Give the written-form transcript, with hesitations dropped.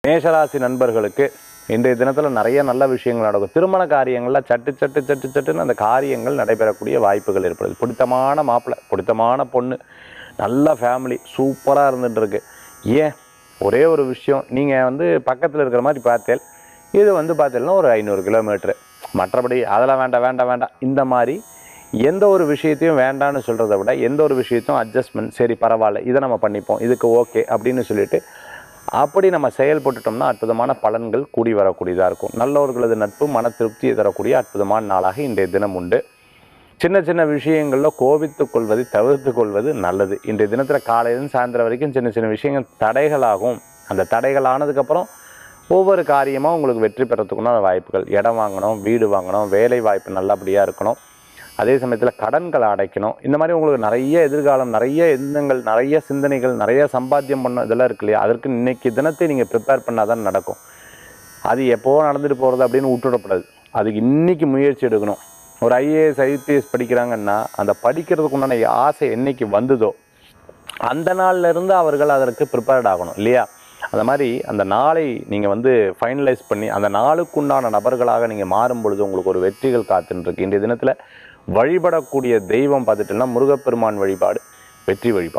மேஷராசி நண்பர்களுக்கு இன்றைய தினத்தில் நிறைய நல்ல விஷயங்கள் நடக்கும். திருமண காரியங்களில் சட்டுன்னு அந்த காரியங்கள் நடைபெறக்கூடிய வாய்ப்புகள் ஏற்படுது. பிடித்தமான மாப்பிள்ளை, பிடித்தமான பொண்ணு, நல்ல ஃபேமிலி, சூப்பராக இருந்துகிட்டு இருக்கு. ஏன் ஒரே ஒரு விஷயம், நீங்கள் பக்கத்தில் இருக்கிற மாதிரி பார்த்தேன், இது பார்த்தீங்கன்னா ஒரு 500 கிலோமீட்ரு, மற்றபடி அதெல்லாம் வேண்டாம். இந்த மாதிரி எந்த ஒரு விஷயத்தையும் வேண்டான்னு சொல்கிறத விட எந்த ஒரு விஷயத்தையும் அட்ஜஸ்ட்மெண்ட், சரி பரவாயில்ல இதை நம்ம பண்ணிப்போம், இதுக்கு ஓகே அப்படின்னு சொல்லிட்டு அப்படி நம்ம செயல்பட்டுட்டோம்னா அற்புதமான பலன்கள் கூடி வரக்கூடியதாக இருக்கும். நல்லவர்களது நட்பு மன திருப்தியை தரக்கூடிய அற்புதமான நாளாக இன்றைய தினம் உண்டு. சின்ன விஷயங்களில் கோபித்துக் கொள்வதை தவிர்த்து கொள்வது நல்லது. இன்றைய தினத்தில் காலையிலேருந்து சாயந்தரம் வரைக்கும் சின்ன விஷயங்கள் தடைகளாகும். அந்த தடைகள் ஆனதுக்கப்புறம் ஒவ்வொரு காரியமாக உங்களுக்கு வெற்றி பெறத்துக்குன்னா வாய்ப்புகள். இடம் வாங்கணும், வீடு வாங்கணும், வேலை வாய்ப்பு நல்லபடியாக இருக்கணும், அதே சமயத்தில் கடன்களை அடைக்கணும். இந்த மாதிரி உங்களுக்கு நிறைய எதிர்காலம், நிறைய எண்ணங்கள், நிறைய சிந்தனைகள், நிறைய சம்பாத்தியம் பண்ண இதெல்லாம் இருக்கு இல்லையா, அதற்கு இன்றைக்கி தினத்தை நீங்கள் ப்ரிப்பேர் பண்ணால் தான் நடக்கும். அது எப்போ நடந்துட்டு போகிறது அப்படின்னு விட்டுவிடக்கூடாது. அதுக்கு இன்றைக்கி முயற்சி எடுக்கணும். ஒரு ஐஏஎஸ் ஐபிஎஸ் படிக்கிறாங்கன்னா அந்த படிக்கிறதுக்கு உண்டான ஆசை என்றைக்கு வந்ததோ அந்த நாள்லேருந்து அவர்கள் அதற்கு ப்ரிப்பேர்ட் ஆகணும் இல்லையா. அந்த மாதிரி அந்த நாளை நீங்கள் ஃபைனலைஸ் பண்ணி அந்த நாளுக்குண்டான நபர்களாக நீங்கள் மாறும் பொழுது உங்களுக்கு ஒரு வெற்றிகள் காத்துருக்கு. இன்றைய தினத்தில் வழிபடக்கூடிய தெய்வம் பார்த்துட்டோம்னா முருகப்பெருமான் வழிபாடு வெற்றி வழிபாடு.